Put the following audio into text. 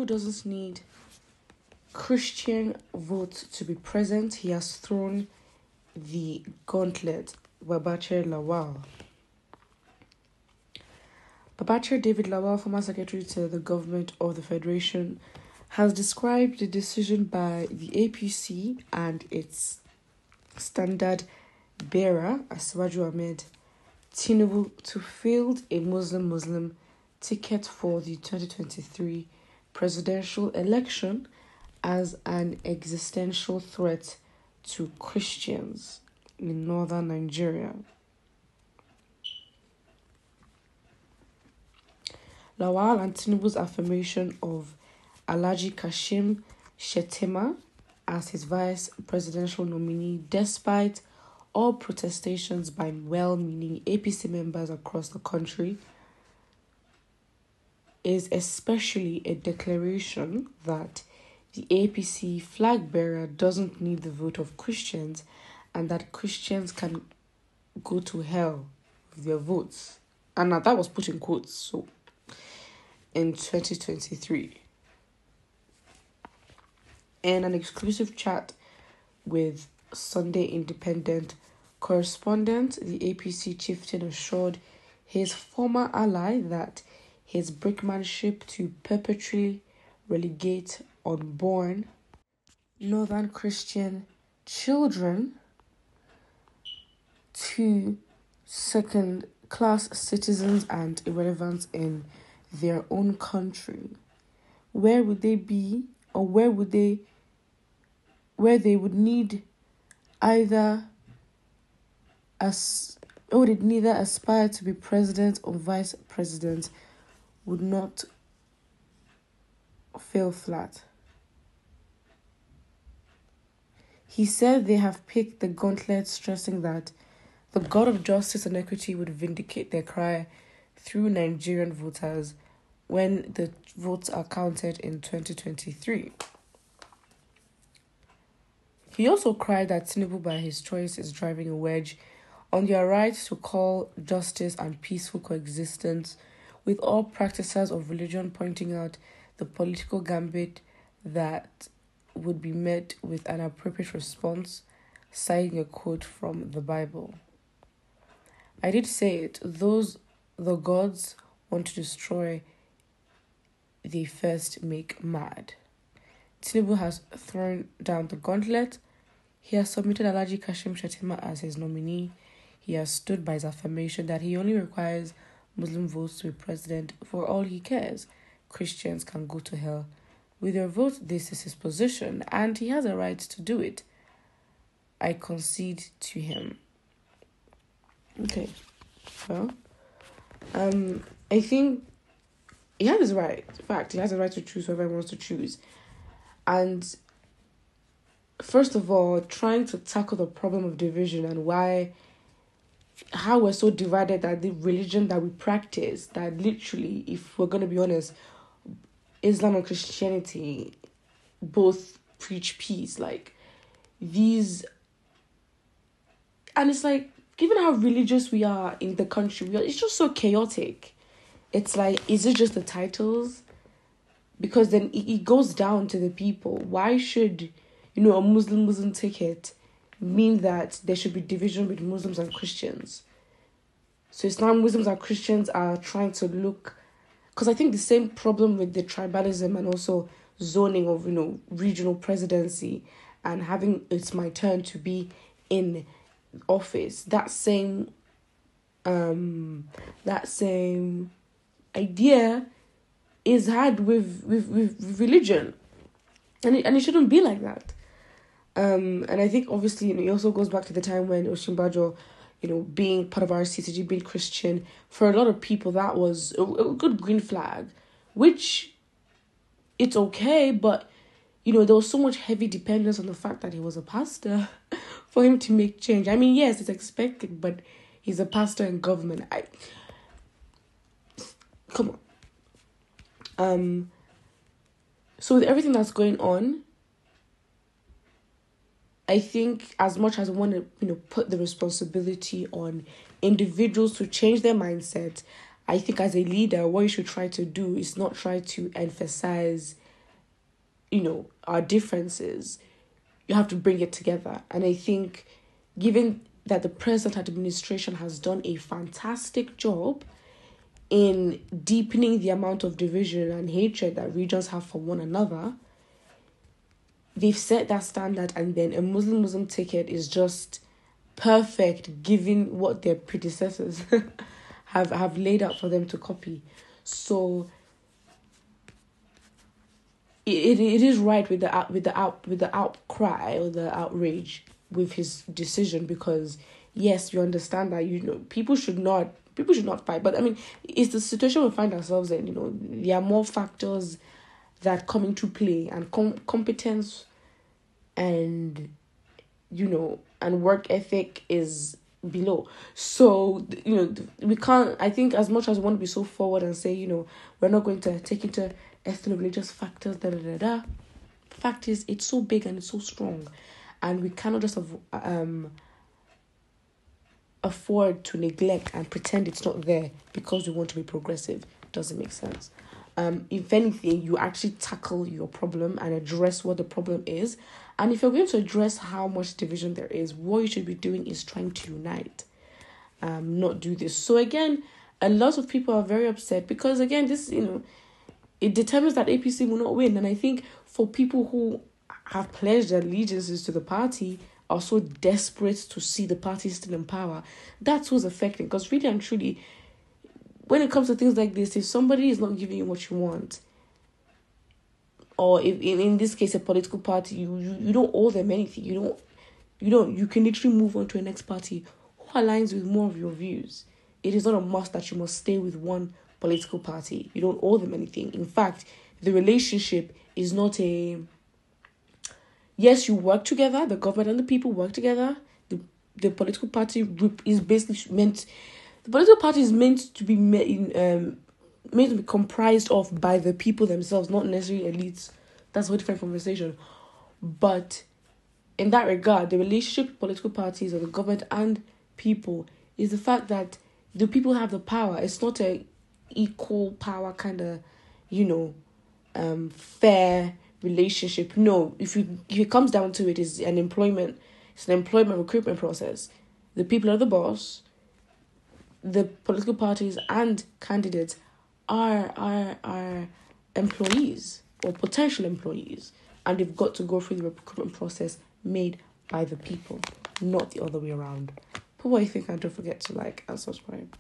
Tinubu doesn't need Christian votes to be present. He has thrown the gauntlet. Babachir Lawal. Babachir David Lawal, former secretary to the government of the Federation, has described the decision by the APC and its standard bearer, Asiwaju Ahmed Tinubu, to field a Muslim ticket for the 2023 presidential election as an existential threat to Christians in northern Nigeria. Lawal and Tinubu's affirmation of Alhaji Kashim Shettima as his vice presidential nominee, despite all protestations by well-meaning APC members across the country, is especially a declaration that the APC flag bearer doesn't need the vote of Christians and that Christians can go to hell with their votes. And now that was put in quotes, so in 2023. In an exclusive chat with Sunday Independent correspondent, the APC chieftain assured his former ally that his brickmanship to perpetually relegate unborn northern Christian children to second-class citizens and irrelevance in their own country, where would they be, or where they would need either would neither aspire to be president or vice president, would not fail flat. He said they have picked the gauntlet, stressing that the God of justice and equity would vindicate their cry through Nigerian voters when the votes are counted in 2023. He also cried that Tinubu, by his choice, is driving a wedge on their right to call justice and peaceful coexistence with all practitioners of religion, pointing out the political gambit that would be met with an appropriate response, citing a quote from the Bible. I did say it, those the gods want to destroy, they first make mad. Tinubu has thrown down the gauntlet. He has submitted Alhaji Kashim Shettima as his nominee. He has stood by his affirmation that he only requires Muslim votes to be president. For all he cares, Christians can go to hell with their vote. This is his position, and he has a right to do it. I concede to him. Okay, well, I think he has his right. In fact, he has the right to choose whoever he wants to choose. And first of all, trying to tackle the problem of division and how we're so divided, that the religion that we practice, that literally, if we're going to be honest, Islam and Christianity both preach peace. Like, these... And it's like, given how religious we are in the country, it's just so chaotic. It's like, is it just the titles? Because then it goes down to the people. Why should, a Muslim ticket mean that there should be division with Muslims and Christians? So it's now Muslims and Christians are trying to look... Because I think the same problem with the tribalism and also zoning of, regional presidency and having it's my turn to be in office, that same idea is had with religion, and it shouldn't be like that. And I think obviously it also goes back to the time when Osinbajo, being part of our CCG, being Christian, for a lot of people that was a good green flag, which it's okay, but there was so much heavy dependence on the fact that he was a pastor for him to make change. I mean, yes, it's expected, but he's a pastor in government. Come on. So with everything that's going on, I think as much as I want to, put the responsibility on individuals to change their mindset, I think as a leader, what you should try to do is not try to emphasize our differences, you have to bring it together. And I think, given that the present administration has done a fantastic job in deepening the amount of division and hatred that regions have for one another, they've set that standard, and then a Muslim ticket is just perfect given what their predecessors have laid out for them to copy. So it is right with the outcry or the outrage with his decision, because yes, you understand that people should not fight, but I mean, it's the situation we find ourselves in. There are more factors that come into play, and competence and and work ethic is below. So we can't, I think, as much as we want to be so forward and say we're not going to take into ethno-religious factors, fact is, it's so big and it's so strong, and we cannot just afford to neglect and pretend it's not there because we want to be progressive. Doesn't make sense. If anything, you actually tackle your problem and address what the problem is. And if you're going to address how much division there is, what you should be doing is trying to unite, not do this. So again, a lot of people are very upset because, again, this, it determines that APC will not win. And I think for people who have pledged their allegiances to the party, are so desperate to see the party still in power, that's what's affecting. Because really and truly, when it comes to things like this, if somebody is not giving you what you want, or if in this case a political party, you don't owe them anything. You can literally move on to a next party who aligns with more of your views. It is not a must that you must stay with one political party. You don't owe them anything. In fact, the relationship is not a... Yes, you work together, the government and the people work together. The political party is basically meant... The political party is meant to be comprised of by the people themselves, not necessarily elites. That's a different conversation. But in that regard, the relationship with political parties or the government and people is the fact that the people have the power. It's not a equal power kind of, fair relationship. No, if it comes down to it, it's an employment recruitment process. The people are the boss. The political parties and candidates are employees or potential employees, and they've got to go through the recruitment process made by the people, not the other way around. But what do you think? And don't forget to like and subscribe.